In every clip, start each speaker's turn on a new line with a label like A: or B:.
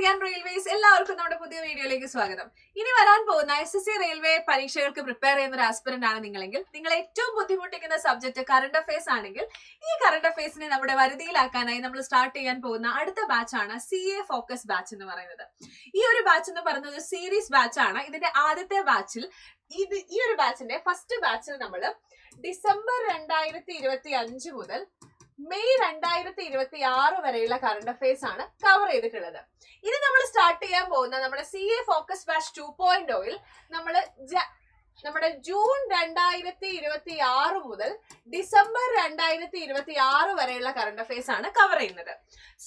A: SSC and Railways എല്ലാവർക്കും നമ്മുടെ പുതിയ വീഡിയോയിലേക്ക് സ്വാഗതം. ഇനി വരാൻ പോകുന്ന SSC റെയിൽവേ പരീക്ഷകൾക്ക് പ്രിപ്പയർ ചെയ്യുന്ന ഒരു ആസ്പിറന്റ് ആണ് നിങ്ങളെങ്കിൽ നിങ്ങൾ ഏറ്റവും ബുദ്ധിമുട്ടിക്കുന്ന സബ്ജക്ട് കറണ്ട് അഫയേഴ്സ് ആണെങ്കിൽ ഈ കറണ്ട് അഫയേഴ്സിനെ നമ്മുടെ വരുതിയിലാക്കാനായി നമ്മൾ സ്റ്റാർട്ട് ചെയ്യാൻ പോകുന്ന അടുത്ത ബാച്ച് ആണ് CA ഫോക്കസ് ബാച്ച് എന്ന് പറയുന്നത്. ഈ ഒരു ബാച്ച് എന്ന് പറയുന്നത് ഒരു സീരീസ് ബാച്ച് ആണ്. ഇതിന്റെ ആദ്യത്തെ ബാച്ചിൽ ഈ ഒരു ബാച്ചിന്റെ ഫസ്റ്റ് ബാച്ചിൽ നമ്മൾ ഡിസംബർ 2025 മുതൽ മെയ് 2026 വരെയുള്ള കറണ്ട് അഫയേഴ്സ് ആണ് കവർ ചെയ്തിട്ടുള്ളത്. ഇനി നമ്മൾ സ്റ്റാർട്ട് ചെയ്യാൻ പോകുന്ന നമ്മുടെ CA ഫോക്കസ് ബാച്ച് 2.0 നമ്മുടെ ജൂൺ 2026 മുതൽ ഡിസംബർ 2026 വരെയുള്ള കറണ്ട് അഫയേഴ്സ് ആണ് കവർ ചെയ്യുന്നത്.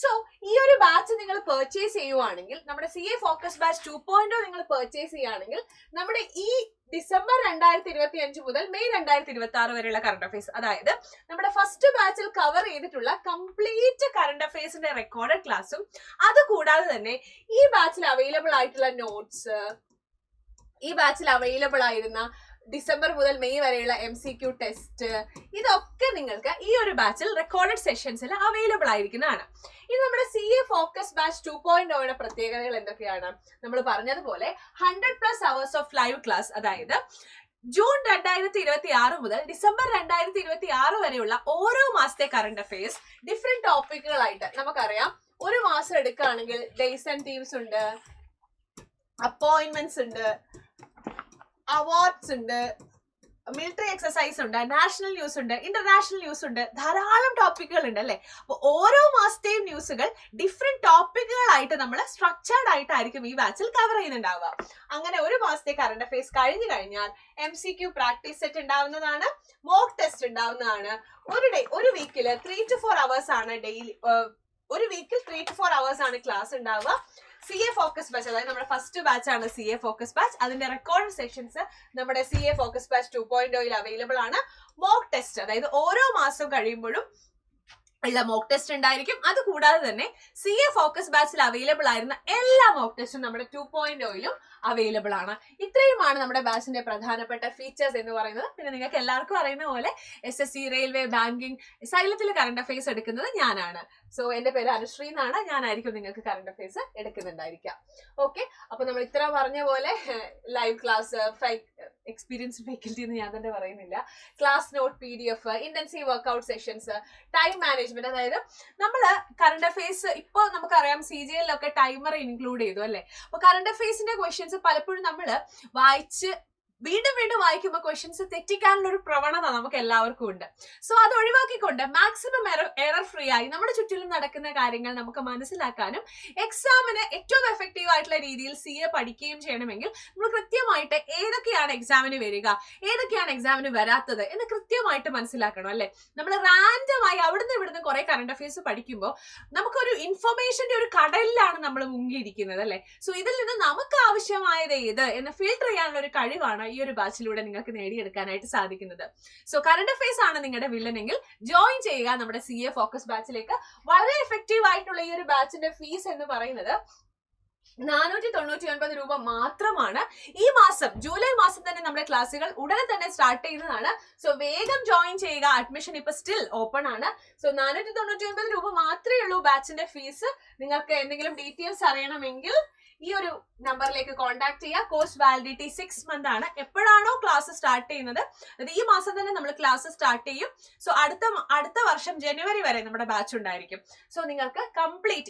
A: സോ ഈ ഒരു ബാച്ച് നിങ്ങൾ പർച്ചേസ് ചെയ്യുവാണെങ്കിൽ, നമ്മുടെ CA ഫോക്കസ് ബാച്ച് 2.0 നിങ്ങൾ പർച്ചേസ് ചെയ്യുകയാണെങ്കിൽ നമ്മുടെ ഈ ഡിസംബർ 2025 മുതൽ മെയ് 2026 വരെയുള്ള കറണ്ട് അഫയേഴ്സ്, അതായത് നമ്മുടെ ഫസ്റ്റ് ബാച്ചിൽ കവർ ചെയ്തിട്ടുള്ള കംപ്ലീറ്റ് കറണ്ട് അഫയേഴ്സിന്റെ റെക്കോർഡഡ് ക്ലാസ്സും അതുകൂടാതെ തന്നെ ഈ ബാച്ചിൽ അവൈലബിൾ ആയിട്ടുള്ള നോട്ട്സ്, ഈ ബാച്ചിൽ അവൈലബിൾ ആയിരുന്ന ഡിസംബർ മുതൽ മെയ് വരെയുള്ള MCQ ടെസ്റ്റ്, ഇതൊക്കെ നിങ്ങൾക്ക് ഈ ഒരു ബാച്ചിൽ റെക്കോർഡഡ് സെഷൻസിൽ അവൈലബിൾ ആയിരിക്കുന്നതാണ്. ഇത് നമ്മുടെ CA ഫോക്കസ് ബാച്ച് 2.0 പ്രത്യേകതകൾ എന്തൊക്കെയാണ്? നമ്മൾ പറഞ്ഞതുപോലെ 100+ hours ഓഫ് ലൈവ് ക്ലാസ്, അതായത് ജൂൺ 2026 മുതൽ ഡിസംബർ 2026 വരെയുള്ള ഓരോ മാസത്തെ കറണ്ട് അഫയേഴ്സ് ഡിഫറെന്റ് ടോപ്പിക്കുകളായിട്ട് നമുക്കറിയാം. ഒരു മാസം എടുക്കുകയാണെങ്കിൽ ഡേയ്സ് ആൻഡ് തീവ്സ് ഉണ്ട്, അപ്പോയിന്റ്മെന്റ്സ് ഉണ്ട്, അവാർഡ്സ് ഉണ്ട്, മിലിറ്ററി എക്സസൈസ് ഉണ്ട്, നാഷണൽ ന്യൂസ് ഉണ്ട്, ഇന്റർനാഷണൽ ന്യൂസ് ഉണ്ട്, ധാരാളം ടോപ്പിക്കുകൾ ഉണ്ട് അല്ലെ. അപ്പൊ ഓരോ മാസത്തെയും ന്യൂസുകൾ ഡിഫറെന്റ് ടോപ്പിക്കുകളായിട്ട് നമ്മൾ സ്ട്രക്ചേർഡ് ആയിട്ടായിരിക്കും ഈ ബാച്ചിൽ കവർ ചെയ്യുന്നുണ്ടാവുക. അങ്ങനെ ഒരു മാസത്തെ കറണ്ട് അഫയേഴ്സ് കഴിഞ്ഞു കഴിഞ്ഞാൽ MCQ പ്രാക്ടീസ് സെറ്റ് ഉണ്ടാവുന്നതാണ്, മോക്ക് ടെസ്റ്റ് ഉണ്ടാവുന്നതാണ്. ഒരു വീക്കിൽ 3 to 4 hours ആണ് ഡെയിലി, ഒരു വീക്കിൽ 3 to 4 hours ആണ് ക്ലാസ് ഉണ്ടാവുക. CA ഫോക്കസ് ബാച്ച്, അതായത് നമ്മുടെ ഫസ്റ്റ് ബാച്ച് ആണ് CA ഫോക്കസ് ബാച്ച്. അതിന്റെ റെക്കോർഡ് സെഷൻസ് നമ്മുടെ CA ഫോക്കസ് ബാച്ച് 2.0 അവൈലബിൾ ആണ്. മോക്ക് ടെസ്റ്റ്, അതായത് ഓരോ മാസം കഴിയുമ്പോഴും ഉള്ള മോക്ക് ടെസ്റ്റ് ഉണ്ടായിരിക്കും. അതുകൂടാതെ തന്നെ CA ഫോക്കസ് ബാച്ചിൽ അവൈലബിൾ ആയിരുന്ന എല്ലാ മോക്ക് ടെസ്റ്റും നമ്മുടെ 2.0 അവൈലബിൾ ആണ്. ഇത്രയുമാണ് നമ്മുടെ ബാച്ചിന്റെ പ്രധാനപ്പെട്ട ഫീച്ചേഴ്സ് എന്ന് പറയുന്നത്. പിന്നെ നിങ്ങൾക്ക് എല്ലാവർക്കും അറിയുന്ന പോലെ SSC, റെയിൽവേ, ബാങ്കിങ്, സൈലത്തിൽ കറണ്ട് അഫയേഴ്സ് എടുക്കുന്നത് ഞാനാണ്. സോ എന്റെ പേര് അനുശ്രീ എന്നാണ്. ഞാനായിരിക്കും നിങ്ങൾക്ക് കറണ്ട് അഫയേഴ്സ് എടുക്കുന്നുണ്ടായിരിക്കാം. ഓക്കെ, അപ്പൊ നമ്മൾ ഇത്ര പറഞ്ഞ പോലെ ലൈവ് ക്ലാസ്, എക്സ്പീരിയൻസ് ഫാക്കൽറ്റി എന്ന് ഞാൻ തന്നെ പറയുന്നില്ല, class note, PDF, intensive workout sessions, time management, അതായത് നമ്മള് കറണ്ട് അഫയേഴ്സ് ഇപ്പൊ നമുക്കറിയാം CGL-ലൊക്കെ ടൈമർ ഇൻക്ലൂഡ് ചെയ്തു അല്ലെ. അപ്പൊ കറണ്ട് അഫയേഴ്സിന്റെ ക്വസ്റ്റ്യൻസ് പലപ്പോഴും നമ്മള് വായിച്ച് വീണ്ടും വായിക്കുമ്പോൾ ക്വസ്റ്റ്യൻസ് തെറ്റിക്കാനുള്ള ഒരു പ്രവണത നമുക്ക് എല്ലാവർക്കും ഉണ്ട്. സോ അത് ഒഴിവാക്കിക്കൊണ്ട് മാക്സിമം എറർ ഫ്രീ ആയി നമ്മുടെ ചുറ്റിലും നടക്കുന്ന കാര്യങ്ങൾ നമുക്ക് മനസ്സിലാക്കാനും എക്സാമിന് ഏറ്റവും എഫക്റ്റീവ് ആയിട്ടുള്ള രീതിയിൽ CA പഠിക്കുകയും ചെയ്യണമെങ്കിൽ നമ്മൾ കൃത്യമായിട്ട് ഏതൊക്കെയാണ് എക്സാമിന് വരിക, ഏതൊക്കെയാണ് എക്സാമിന് വരാത്തത് എന്ന് കൃത്യമായിട്ട് മനസ്സിലാക്കണം അല്ലെ. നമ്മൾ റാൻഡമായി അവിടുന്ന് ഇവിടുന്ന് കുറെ കറണ്ട് അഫയേഴ്സ് പഠിക്കുമ്പോൾ നമുക്കൊരു ഇൻഫർമേഷന്റെ ഒരു കടലിലാണ് നമ്മൾ മുങ്ങിയിരിക്കുന്നത് അല്ലെ. സോ ഇതിൽ നിന്ന് നമുക്ക് ആവശ്യമായത് ഏത് എന്ന് ഫിൽട്ടർ ചെയ്യാനുള്ള ഒരു കഴിവാണ് ഈ ഒരു ബാച്ചിലൂടെ നിങ്ങൾക്ക് നേടിയെടുക്കാനായിട്ട് സാധിക്കുന്നത്. സോ കറണ്ട് അഫയേഴ്സ് ആണ് നിങ്ങളുടെ വില്ലനെങ്കിൽ ജോയിൻ ചെയ്യുക നമ്മുടെ CA ഫോക്കസ് ബാച്ചിലേക്ക്. വളരെ എഫക്റ്റീവ് ആയിട്ടുള്ള ഈ ഒരു ബാച്ചിന്റെ ഫീസ് എന്ന് പറയുന്നത് 499 രൂപ മാത്രമാണ്. ഈ മാസം ജൂലൈ മാസം തന്നെ നമ്മുടെ ക്ലാസ്സുകൾ ഉടനെ തന്നെ സ്റ്റാർട്ട് ചെയ്യുന്നതാണ്. സോ വേഗം ജോയിൻ ചെയ്യുക. അഡ്മിഷൻ ഇപ്പൊ സ്റ്റിൽ ഓപ്പൺ ആണ്. സോ 499 രൂപ മാത്രമേ ഉള്ളൂ ബാച്ചിന്റെ ഫീസ്. നിങ്ങൾക്ക് എന്തെങ്കിലും ഡീറ്റെയിൽസ് അറിയണമെങ്കിൽ ഈ ഒരു നമ്പറിലേക്ക് കോൺടാക്ട് ചെയ്യുക. കോഴ്സ് വാലിഡിറ്റി 6 months ആണ്. എപ്പോഴാണോ ക്ലാസ് സ്റ്റാർട്ട് ചെയ്യുന്നത്, അത് ഈ മാസം തന്നെ നമ്മൾ ക്ലാസ് സ്റ്റാർട്ട് ചെയ്യും. സോ അടുത്ത വർഷം ജനുവരി വരെ നമ്മുടെ ബാച്ച് ഉണ്ടായിരിക്കും. സോ നിങ്ങൾക്ക്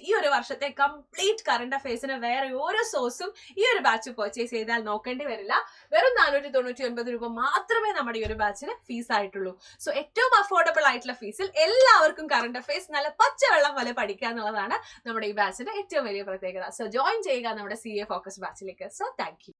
A: ഈ ഒരു വർഷത്തെ കംപ്ലീറ്റ് കറണ്ട് അഫയേഴ്സിന് വേറെ ഓരോ സോഴ്സും ഈ ഒരു ബാച്ച് പർച്ചേസ് ചെയ്താൽ നോക്കേണ്ടി വരില്ല. വെറും 499 രൂപ മാത്രമേ നമ്മുടെ ഈ ഒരു ബാച്ചിന് ഫീസ് ആയിട്ടുള്ളൂ. സോ ഏറ്റവും അഫോർഡബിൾ ആയിട്ടുള്ള ഫീസിൽ എല്ലാവർക്കും കറണ്ട് അഫയേഴ്സ് നല്ല പച്ചവെള്ളം പോലെ പഠിക്കുക എന്നുള്ളതാണ് നമ്മുടെ ഈ ബാച്ചിന്റെ ഏറ്റവും വലിയ പ്രത്യേകത. സോ ജോയിൻ ചെയ്യുക നമ്മുടെ CA ഫോക്കസ് ബാച്ചിലേക്ക്. So thank U.